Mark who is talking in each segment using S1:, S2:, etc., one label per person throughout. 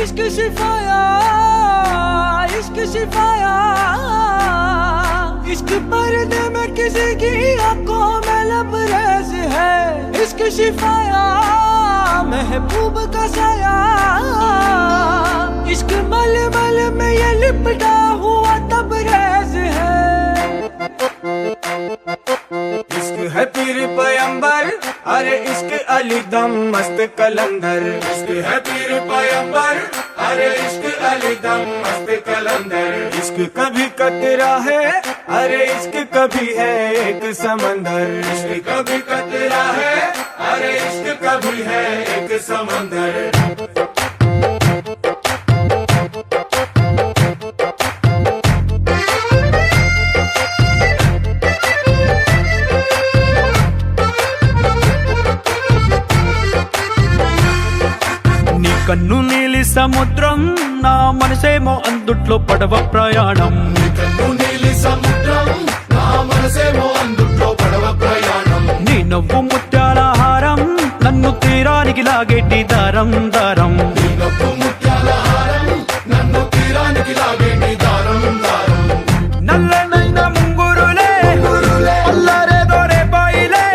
S1: इश्क शिफाया, इश्क शिफाया, इश्क पर्दे में किसी की आंखों में लबरेज है। इश्क शिफाया, महबूब का साया, इश्क मलमल में ये लिपटा हुआ तबरेज है।
S2: इश्क है पीर पैगंबर, अरे इश्क अली दम मस्त कलंदर। इश्क है पीर पैगंबर, अरे इश्क अली दम मस्त कलंदर। इश्क कभी कतरा है, अरे इश्क कभी है एक समंदर। इश्क कभी कतरा है, अरे इश्क कभी है एक समंदर।
S1: కన్ను నీలి సముద్రం, నా మనసేమో అందుట్లో పడవ ప్రయాణం।
S2: కన్ను నీలి సముద్రం, నా మనసేమో అందుట్లో పడవ ప్రయాణం।
S1: నీ నవ్వు ముత్యాల హారం, నన్ను తీరానికి లాగేటి దారం దారం।
S2: నీ నవ్వు ముత్యాల హారం, నన్ను తీరానికి లాగేటి దారం దారం।
S1: నల్లనైన ముంగురులే అల్లారేదో రేపాయిలే,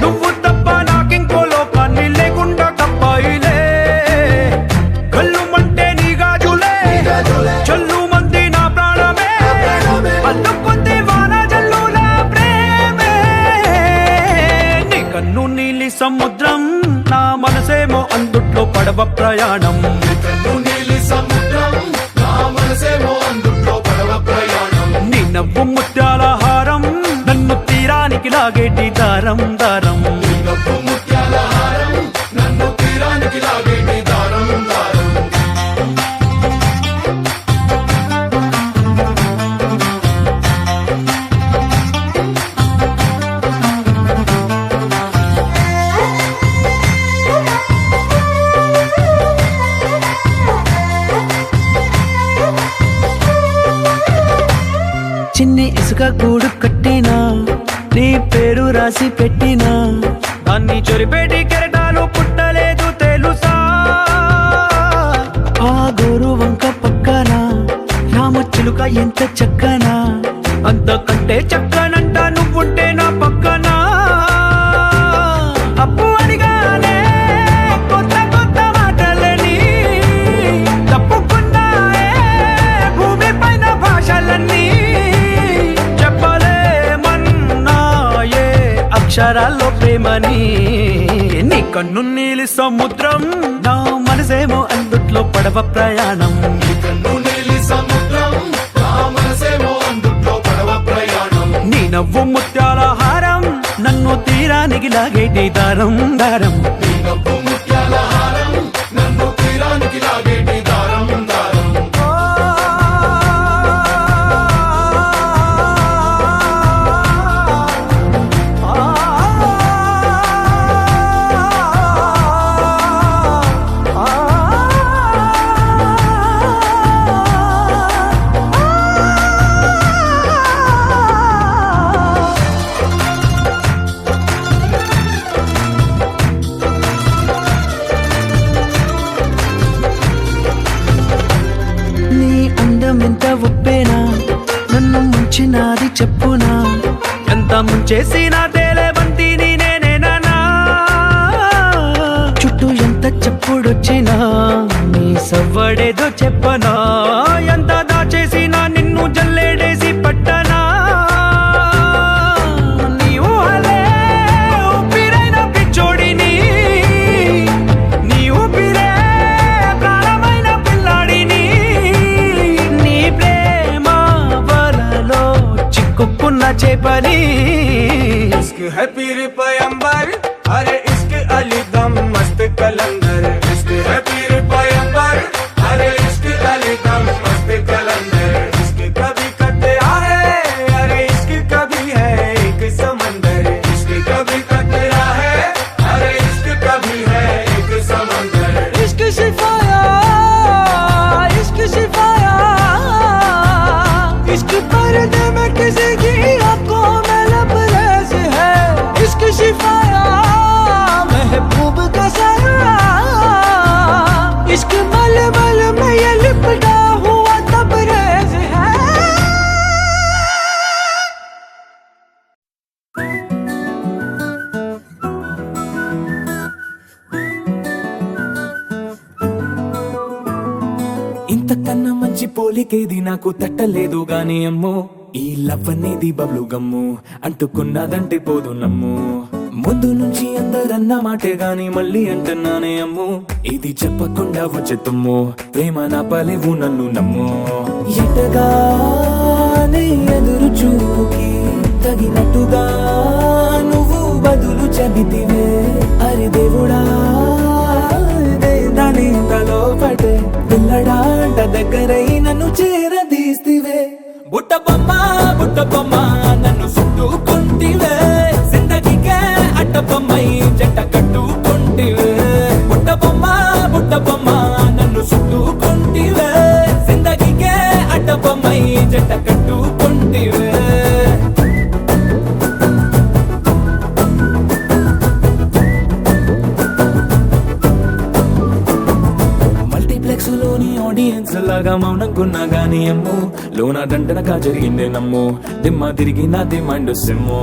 S1: నువ్వు తప్ప నాకింకో లోకాన్ని లేకుండా కప్పాయిలే। కళ్ళుమంటే నీ గాజులే, చల్లు మంది నా ప్రాణమే, అల్లుకుంది వాన జల్లుల ప్రేమే। నీ కన్ను నీలి సముద్రం, నా మనసేమో అందుట్లో పడవ ప్రయాణం।
S2: నీ కన్ను నీలి సముద్రం, నా మనసేమో అందుట్లో పడవ ప్రయాణం।
S1: నీ నవ్వు ముత్యాల హారం, నన్ను తీరానికి లాగేటి దారం దారం।
S2: నీ నవ్వు ముత్యాల హారం, నన్ను తీరానికి లాగేటి దారం దారం।
S1: చిన్ని ఇసుక గూడు కట్టినా, నీ పేరు రాసి పెట్టినా, దాన్ని చొరిపేటి కెరటాలు పుట్టలేదు తెలుసా। ఆ గోరు వంక పక్కన రామచిలుక ఎంత చక్కనా, అంతకంటే చక్కనంట నువ్వుంటే నా పక్కన। అప్పు అడిగానే కొత్త కొత్త మాటలని, తప్పుకున్నాయే భూమి పైన భాషలన్నీ, చెప్పలేమన్నాయే అక్షరాల్లో ప్రేమని। నీ కన్ను నీలి సముద్రం, నా మనసేమో అందుట్లో పడవ ప్రయాణం।
S2: నీ కన్ను నీలి సముద్రం, నా మనసేమో అందుట్లో పడవ ప్రయాణం।
S1: నీ నవ్వు ముత్యాల హారం, నన్ను తీరానికి లాగేటి దారం దారం।
S2: నీ నవ్వు ముత్యాల హారం, నన్ను తీరానికి లాగేటి దారం దారం।
S1: నీ అందం ఎంత ఒప్పేనా, నన్ను ముంచినాది చెప్పునా, ఎంత ముంచేసినా తేలేవంతి నేనేనా। చుట్టూ ఎంత చెప్పుడొచ్చినా, నీ సవ్వడేదో చెప్పనా, ఎంత దాచేసినా నిన్ను జల్లేడేసి పట్టనా। నీ ఊహలే ఊపిరైన పిచ్చోడిని, నీ ఊపిరే ప్రాణమైన పిల్లాడిని, నీ ప్రేమ వలలో చిక్కుకున్న చేపని।
S2: इश्क है पीर पैगंबर, अरे इश्क अली दम मस्त कलंदर। इश्क है पीर पैगंबर, अरे इश्क अली दम मस्त कलंदर। इश्क कभी कतरा है, अरे इश्क कभी है एक समंदर। इश्क कभी कतरा है, अरे इश्क कभी है एक समंदर।
S1: इश्क शिफाया, इश्क शिफाया, इश्क पर्दे में किसी की आंखों में लबरेज है। इश्क शिफाया, महबूब का साया, మంచి పోలికేది నాకు తట్టలేదు గాని అమ్మో ఈ లవ్ అనేది బబ్లు గమ్ము అంటుకున్నదంటే పోదు నమ్ము ముందు నుంచి అందరన్న మాటే గాని మళ్ళీ అంటున్నానే అమ్ము ఇది చెప్పకుండా వచ్చే తుమ్ము ప్రేమ నా పలేవు నన్ను నమ్ము ఎటగానే ఎదురు చూపుకి తగినట్టుగా నువ్వు బదులు చెబితివే అరే దేవుడా దాని తలో పడే పిల్లడాంట దగ్గరై నన్ను చేరదీస్తివే బుట్ట బొమ్మ నన్ను చుట్టుకుంటివే జిందగీకే అట్ట బొమ్మై జంట కట్టుకుంటివే బుట్ట బొమ్మ నన్ను చుట్టుకుంటివే జిందగీకే అట్ట బొమ్మై జంట కట్టుకుంటివే లోని ఆడియన్స్ లాగా మౌనంకున్నా గానీ అమ్ము లోన దండనగా జరిగిందే నమ్ము దిమ్మ తిరిగి నాది మైండ్ సిమ్ము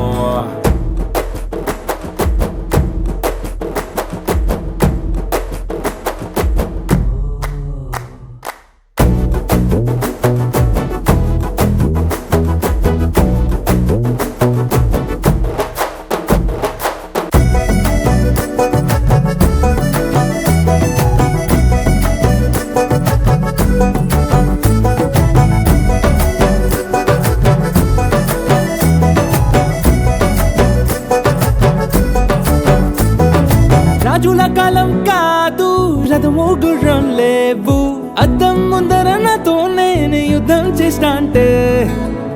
S1: రాజుల కాలం కాదు రథము గుర్రం లేవు అద్దం ముందర నాతో నేను యుద్ధం చేస్తా అంటే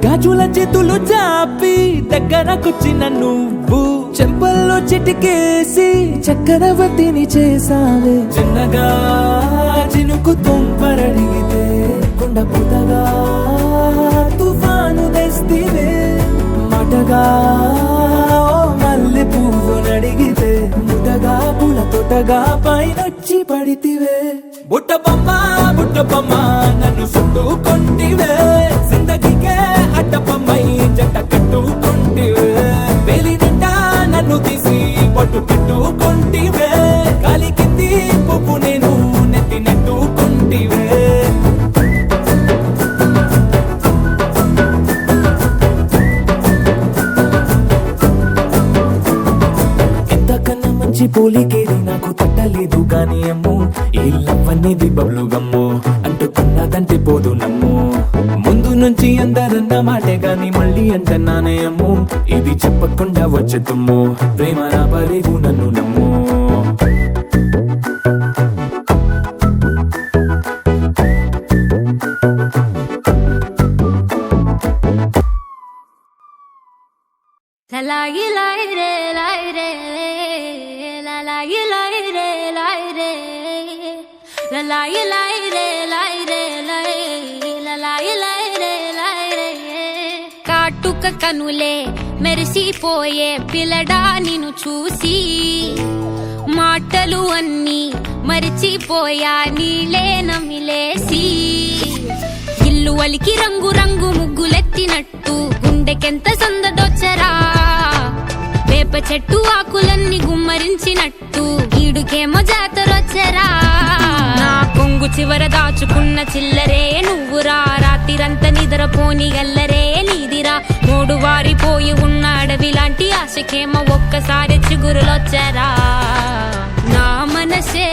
S1: గాజుల చేతులు చాపి దగ్గరకొచ్చిన నువ్వు చెంపల్లో చిటికేసి చక్రవర్తిని చేసావే చిన్నగా చినుకు తుంపరడిగితే కొండ పుతగా తుఫాను తెస్తివే మాటగా మల్లె పువ్వు నడిగితే ముదగా పుల తోటగా పైనొచ్చి పడితివే బుట్ట బొమ్మ నన్ను చుట్టుకుంటివే జిందగీకే అడ్డ బొమ్మై జంట కట్టుకుంటివే వేలి నిండా నన్ను తీసి పట్టు పెట్టుకుంటివే గాలి కింది పువ్వు నేను నెత్తి నెట్టుకుంటివే పోలికేది నాకు తట్టలేదు గాని అమ్ము ఈ లవ్ అనేది బబ్లు గమ్ము అంటుకున్నదంటే పోదు నమ్ము ముందు నుంచి అందరన్న మాటే గాని మళ్ళీ అంటున్నానే అమ్ము ఇది చెప్పకుండా వచ్చే తుమ్ము ప్రేమ నా పలేవు నన్ను నమ్ము
S3: కాటుక కనులే మెరిసిపోయే పిల్లడా నిన్ను చూసి మాటలు అన్నీ మరిచిపోయా నీలే నమిలేసి ఇల్లు వలికి రంగు రంగు ముగ్గులెత్తినట్టు గుండెకెంత సందడొచ్చరా వేప చెట్టు ఆకులన్నీ గుమ్మరించినట్టు ఈడుకేమో జాతరొచ్చరా నా కొంగు చివర దాచుకున్న చిల్లరే నువ్వురా రాత్రిరంతా నిద్రపోని గల్లరే నీదిరా మూడు వారిపోయి ఉన్న అడవి లాంటి ఆశకేమో ఒక్కసారి చిగురులొచ్చరా నా మనసే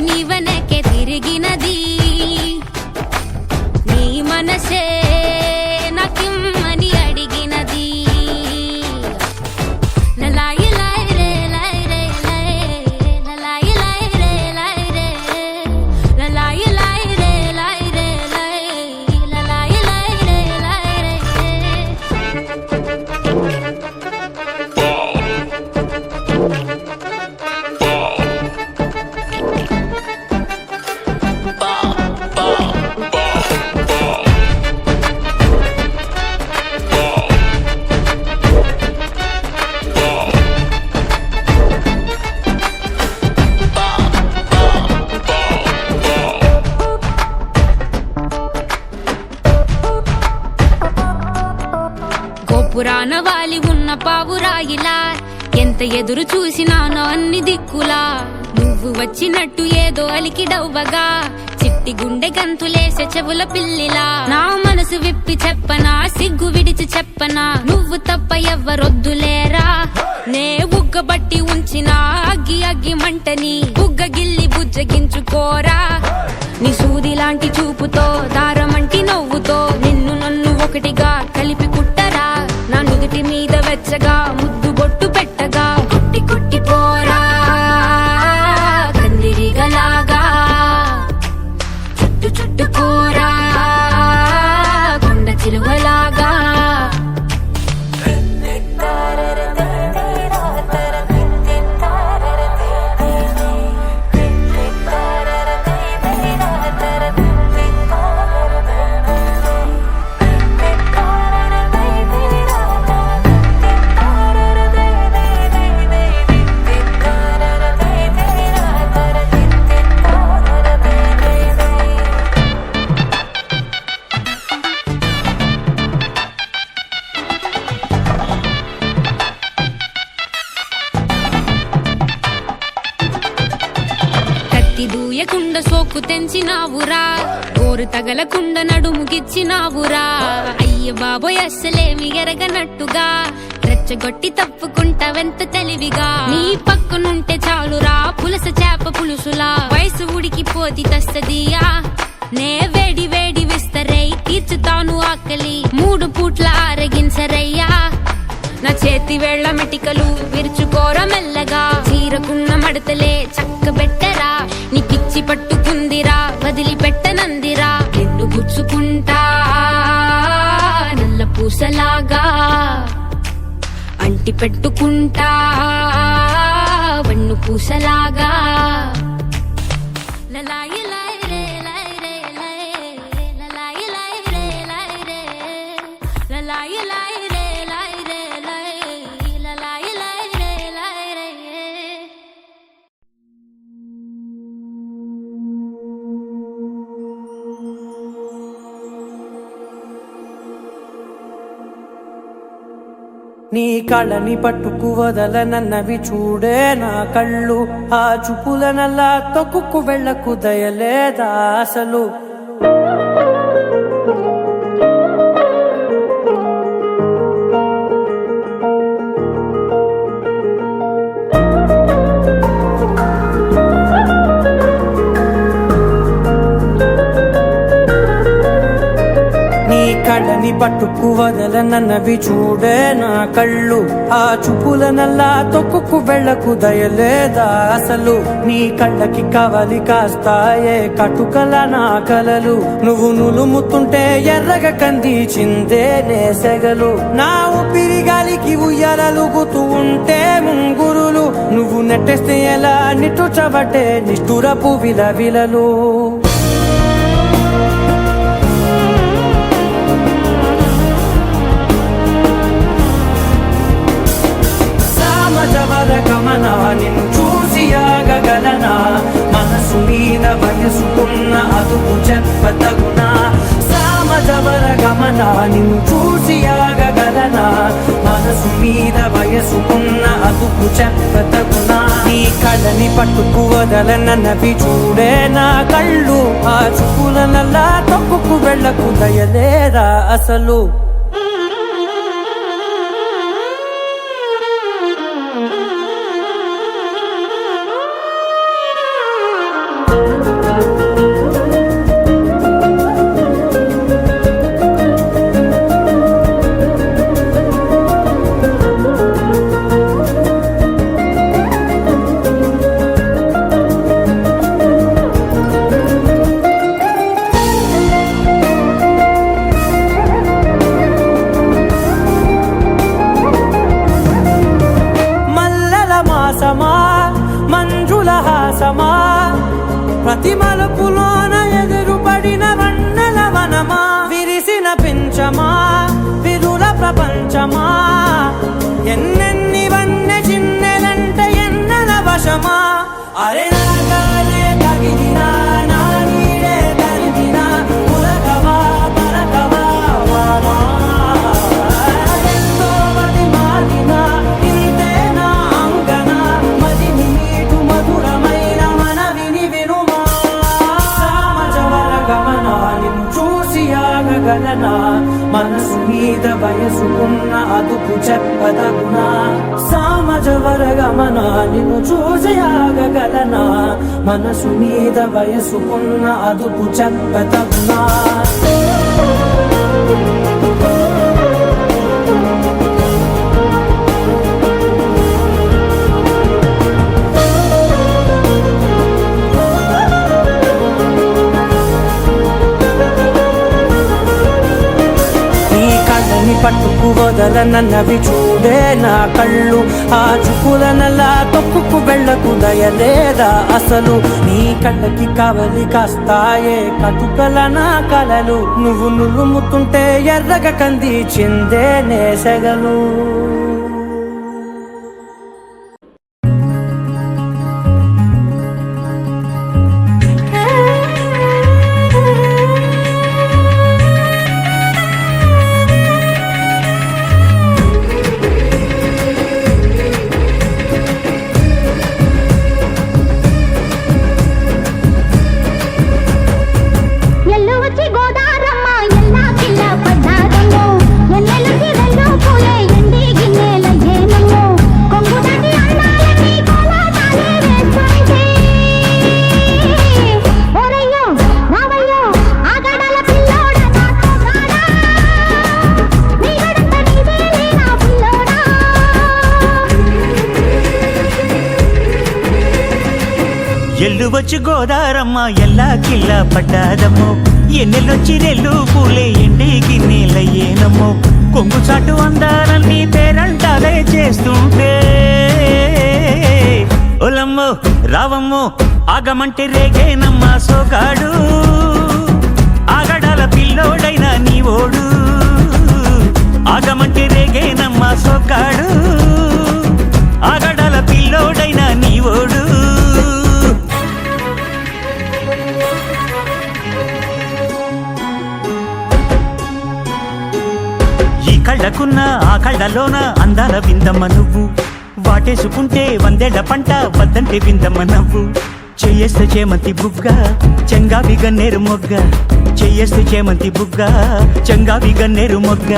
S3: నీవనకే తిరిగినది నీ మనసే నాకిమ్మని అడిగినది లలాయి లాయి రే లాయి రే లాయి లలాయి లాయి రే లాయి రే లలాయి లాయి రే లాయి రే లాయి లలాయి లాయి రే లాయి రే పురాణ వాలి ఉన్న పావురాయిలా ఎంత ఎదురు చూసినానో అన్ని దిక్కులా నువ్వు వచ్చినట్టు ఏదో అలికిడవ్వగా చిట్టి గుండె గంతులేసే చెవుల పిల్లిలా నా మనసు విప్పి చెప్పనా సిగ్గు విడిచి చెప్పనా నువ్వు తప్ప ఎవ్వరొద్దులేరా నే బుగ్గబట్టి ఉంచిన అగ్గి అగ్గి మంటని బుగ్గ గిల్లి బుజ్జగించుకోరా నీ సూది లాంటి చూపుతో దారమంటి నవ్వుతో నిన్ను నన్ను ఒకటిగా కలిపి కుట్టరా నా నుదుటి మీద వెచ్చగా ముద్దు బొట్టు పెట్టగా కుట్టి కుట్టి పోరా కందిరిగలాగా చుట్టు చుట్టుకోరా కొండ చిలువలాగా దూయకుండ సోకు తెంచినావురా గోరు తగలకుండ నడుముగిచ్చినావురా అయ్య బాబోయ్ అస్సలేమి ఎరగనట్టుగా రెచ్చగొట్టి తప్పుకుంటావెంత తెలివిగా నీ పక్కనుంటే చాలురా పులస చేప పులుసులా వయసు ఉడికిపోతి తస్తదియా నే వేడి వేడి విస్తరై తీర్చుతాను ఆకలి 3 పూట్ల ఆరగించరయ్యా నా చేతి వేళ్ల మెటికలు విరుచుకోర మెల్లగా చీరకున్న మడతలే చక్కబెట్టరా నీ పిచ్చి పట్టుకుందిరా వదిలిపెట్టనందిరా నిన్ను గుచ్చుకుంటా నల్ల పూసలాగా అంటి పెట్టుకుంటా వన్ను పూసలాగా లలాయి లై రే లై రే లై లలాయి లై రే లై రే లలాయి లై రే లై రే లై లలాయి లై రే లై రే
S4: నీ కళ్ళని పట్టుకు వదలనన్నవి చూడే నా కళ్ళు ఆ చూపులనల్లా తొక్కుకు వెళ్ళకు దయలేదా అసలు కళ్ళని పట్టుకు వదలనన్నవి చూడే నా కళ్ళు ఆ చూపులనల్లా తొక్కుకు వెళ్ళకు దయలేదా అసలు నీ కళ్ళకి కవలి కాస్తాయే కటుకల నా కలలు నువ్వు నులుముతుంటే ఎర్రగా కందిచిందే నేసెగలు నా ఊపిరి గాలికి ఉయ్యాలలుగుతూ ఉంటే ముంగురులు నువ్వు నెట్టేస్తే ఎలా నిట్టుచబట్టే నిష్ఠురపు విలవిలలు గమనా నిన్ను చూసి ఆగగలనా మనసు మీద వయసుకున్న అదుపు చెప్పతగునా సామజవర గమనా నిన్ను చూసి ఆగగలనా మనసు మీద వయసుకున్న అదుపు చెప్పతగునా నీ కళ్ళని పట్టుకు వదలనన్నవి చూడే నా కళ్ళు ఆ చూపులనల్లా తప్పుకు వెళ్ళకు దయలేరా అసలు మంజుల హాసమా ప్రతి మలుపులోన ఎదురుపడిన వన్నెల వనమా విరిసిన పించమా విరుల ప్రపంచమా ఎన్నెన్ని వన్నె చిన్నెలంటే ఎన్నెల వశమా అరే నాగాలే తగిలినా నా నీడే తరిగినా ఉలకవా పలకవా వామా ఎంతో మది మారినా ఇంతే నా అంగన మదిని మీటు మధురమైన మన మీద వయసుకున్న అదుపు చెప్పదగునా సామజ వరగమన నిన్ను చూసి ఆగగలనా మనసు మీద వయసుకున్న అదుపు చెప్పదగునా పట్టుకు వదలనన్నవి చూడే నా కళ్ళు ఆ చుకులనలా తొక్కుకు వెళ్ళకు దయలేదా అసలు నీ కళ్ళకి కవలి కాస్తాయే కటుకల నా కలలు నువ్వు నులుముతుంటే ఎర్రగ కంది చిందే నేసెగలు
S5: ఎల్లువచ్చి గోదారమ్మ ఎల్లా కిల్లా పడ్డాదమ్మో ఎన్నెల్లొచ్చి రెల్లు పూలే ఎండి గిన్నెలయ్యేనమ్మో కొంగు చాటు అందాలన్నీ పేరంటాలే చేస్తుంటే ఒలమ్మో రావమ్మో ఆగమంటే రేగేనమ్మ సోగాడు ఆగడాల పిల్లోడైన నీ ఓడు ఆగమంటే రేగేనమ్మ సోగాడు ఆగడాల పిల్లోడైన నీ ఓడు కళ్ళకున్న ఆ కళ్ళలోన అందాల విందమ్మ నువ్వు వాటేసుకుంటే వందేళ్ల పంట వద్దంటే విందమ్మ నవ్వు చెయ్యేస్తే చేమంతి బుగ్గ చెంగావి గన్నేరు మొగ్గ చెయ్యేస్తే చేమంతి బుగ్గ చెంగావి గన్నేరు మొగ్గ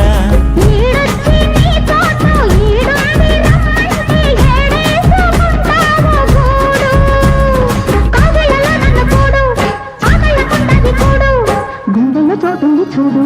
S3: చూడు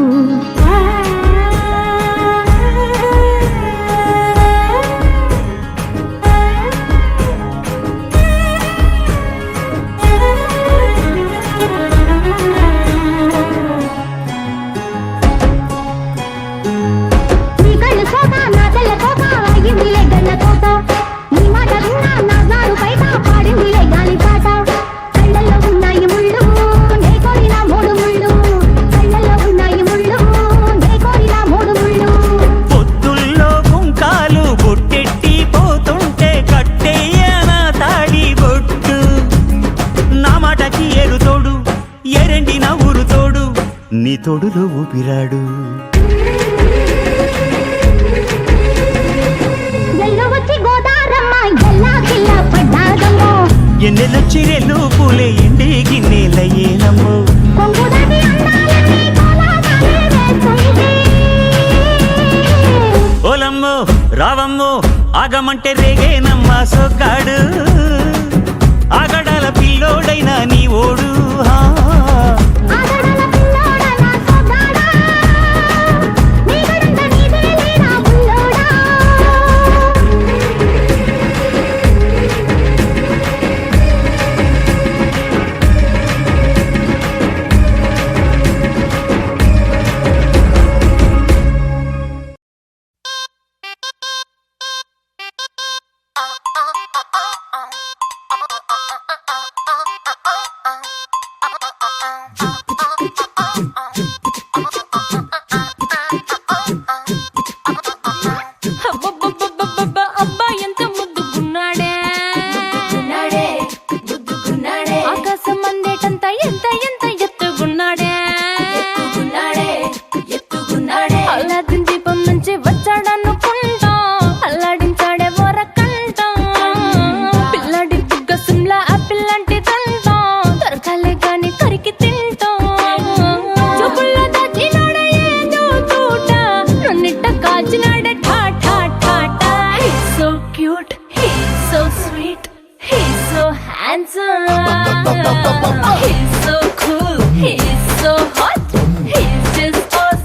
S3: నీ తోడులో ఊపిరాడు ఎన్నెలొచ్చి రెల్లు పూలే ఎండి గిన్నెలయ్యేనమ్మో ఓలమ్మో రావమ్మో ఆగమంటే రేగేనమ్మ సొగ్గాడు ఆగడాల పిల్లోడైన నీ ఓడు awesome. He's so cool, he's so hot, he's just awesome.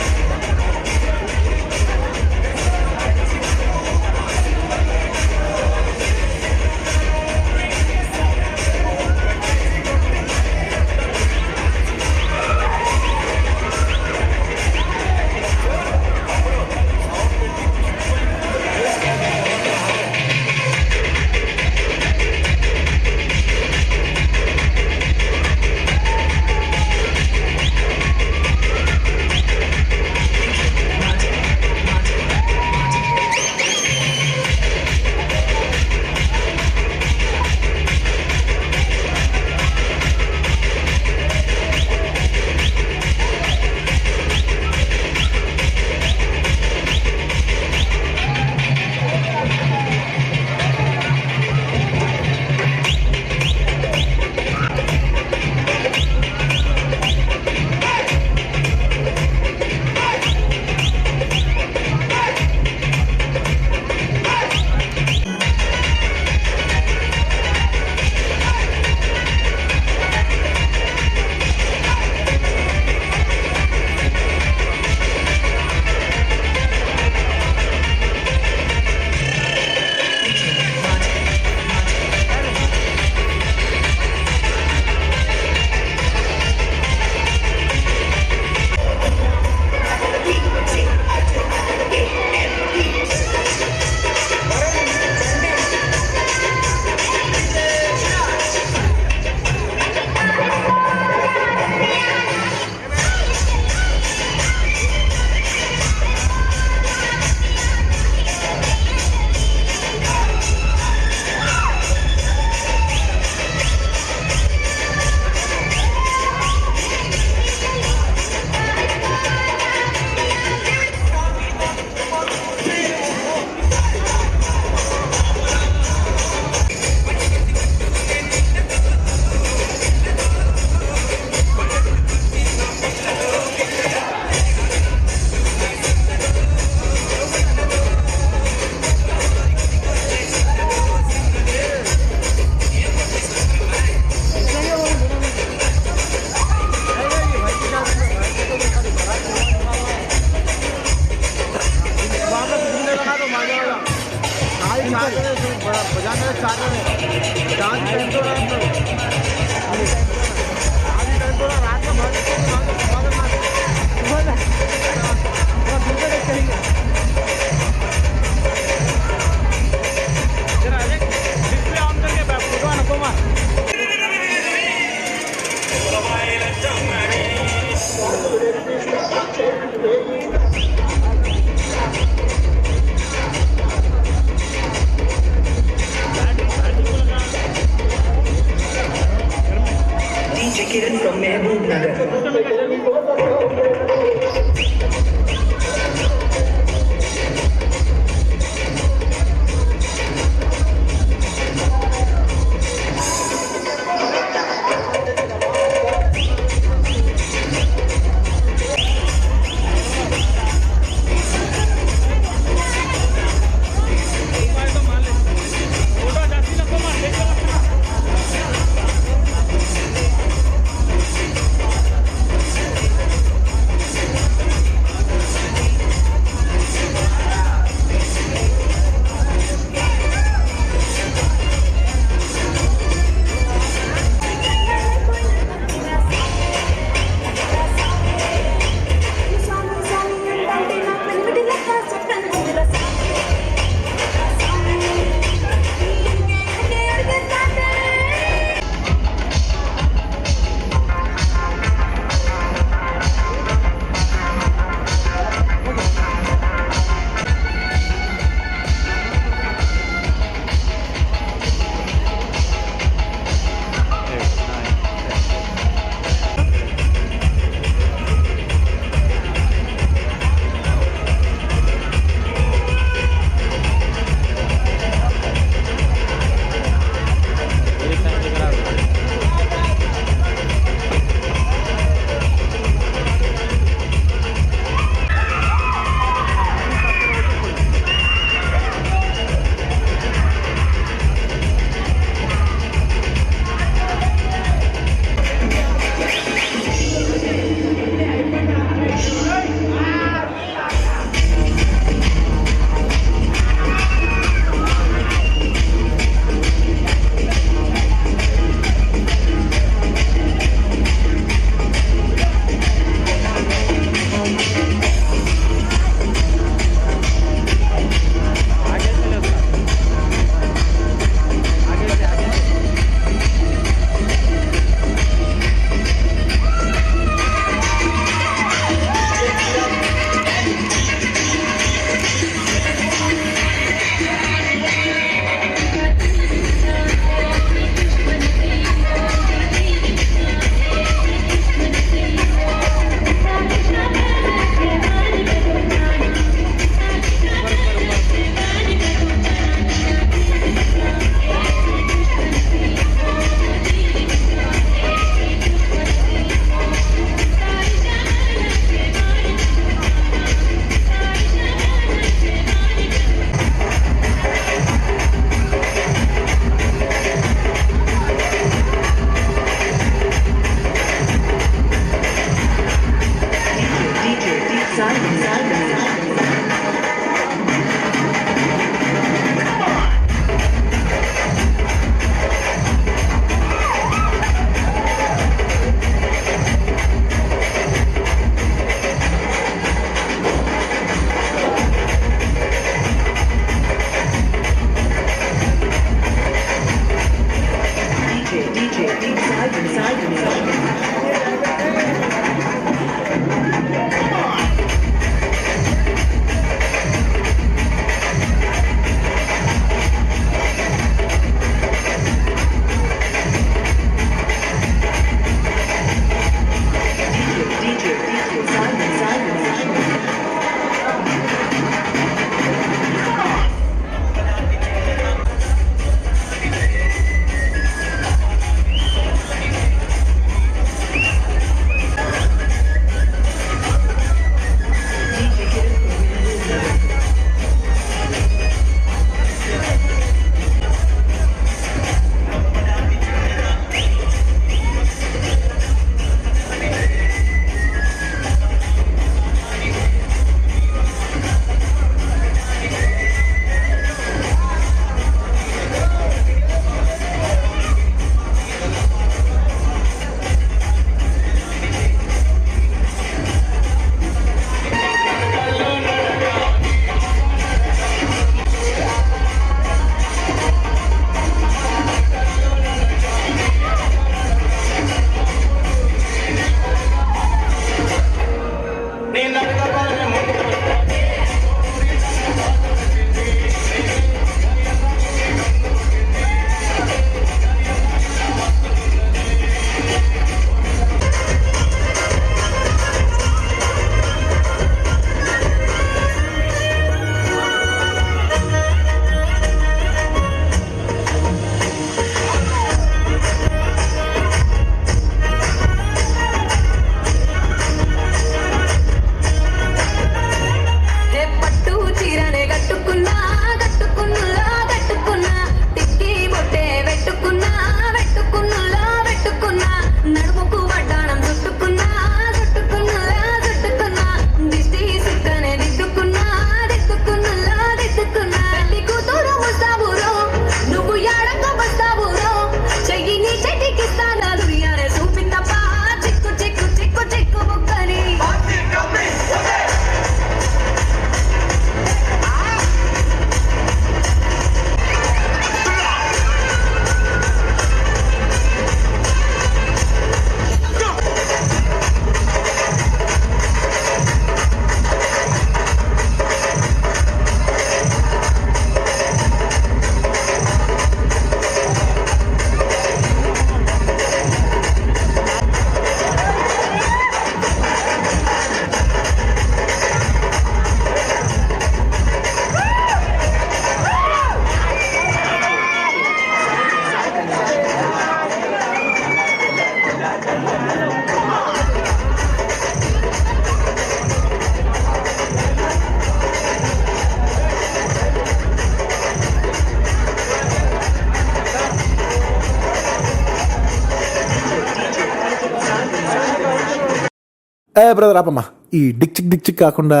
S6: Brother ఆపమ్మా. ఈ డిక్ చిక్ కాకుండా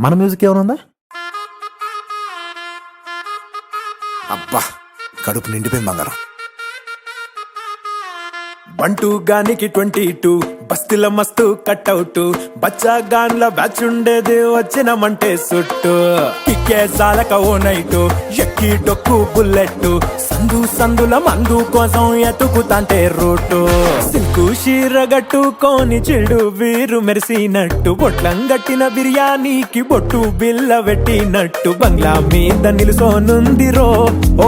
S6: మన మ్యూజిక్ ఏమైనా ఉందా? అబ్బా కడుపు నిండిపోయింది బంగారం. బంటూ గానికి 22 బస్తిల మస్తు కట్అవుట్ బచ్చా గాన్ల బ్యాచ్ ఉండేది వచ్చినమంటే సుట్టు కిక్కే సాలక ఓ నైటు ఎక్కి డొక్కు బుల్లెట్ సందుల మందు కోసం ఎతుకుతాంటే రూటు సిల్కు షీరగట్టుకోని చెడు వీరు మెరిసినట్టు బొట్లం గట్టిన బిర్యానీకి బొట్టు బిల్ల పెట్టినట్టు బంగ్లా మీద నిలుసోనుందిరో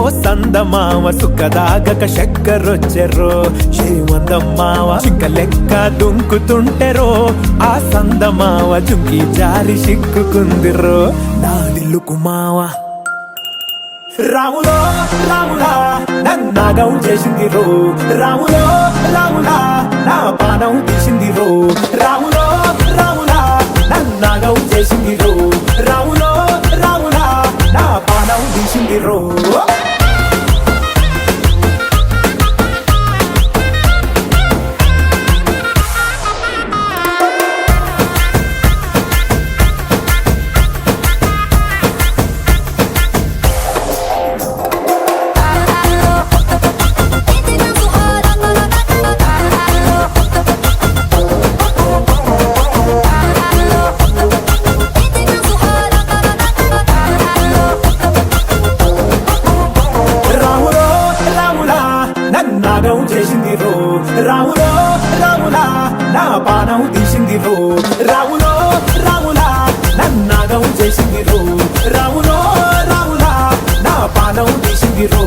S6: ఓ సందమావ సుఖదాగక చక్కరొచ్చెరో శ్రీమందమ్మావ చిక్క లెక్క దుంకుతుంటెరో ఆ సందమావ జుంకి జారి సిక్కుకుందిరో నా దిల్లుకు మావా. రాములో రాములా నన్నాగం చేసింది రో, రాములో రాములా నా పానం తీసింది రో, రాములో రాములా నన్నాగం చేసింది రో, రాములో రాములా నా పానం తీసింది రో. నాగం చేసింది రో, రాములో రాములా నా పానం తీసింది రో, రాములో రాములా నన్నాగం చేసింది రో, రాములో రాములా నా పానం తీసింది రో.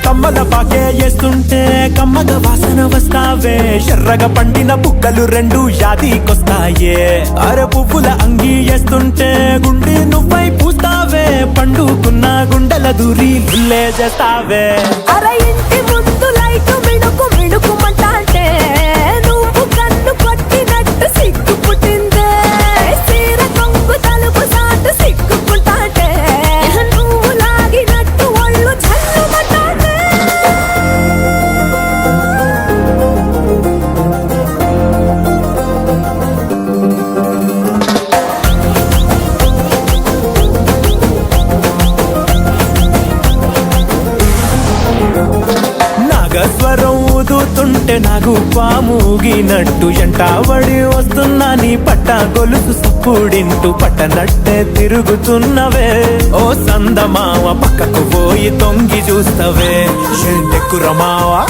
S6: కమ్మల పాకే వేస్తుంటే కమ్మగా వాసన వస్తావే, ఎర్రగా పండిన బుక్కలు 2 యాదికొస్తాయే, అర పువ్వుల అంగి వేస్తుంటే గుండె నువ్వై పూస్తావే, పండుకున్న గుండెల దూరి గుల్లే చేస్తావే.
S7: అర ఇంటి ముందు లైటు మిణుకు మిణుకుమంటే నువ్వు కన్ను కొట్టినట్టు సిగ్గు పుట్టిందే, సీర కొంగు తలుపు సాటు సిగ్గుకుంటాంటే నువ్వు లాగినట్టు ఒళ్ళు చల్లుమంటాంటే.
S1: నాగస్వరం ఊదుతుంటే నాకు పాముగినట్టు ఎంటావడి వస్తున్నా నీ పట్ట గొలుసు సుప్పుడింటూ పట్టనట్టే తిరుగుతున్నవే, ఓ సందమావ పక్కకు పోయి తొంగి చూస్తవే, ఎండెక్కురమావా.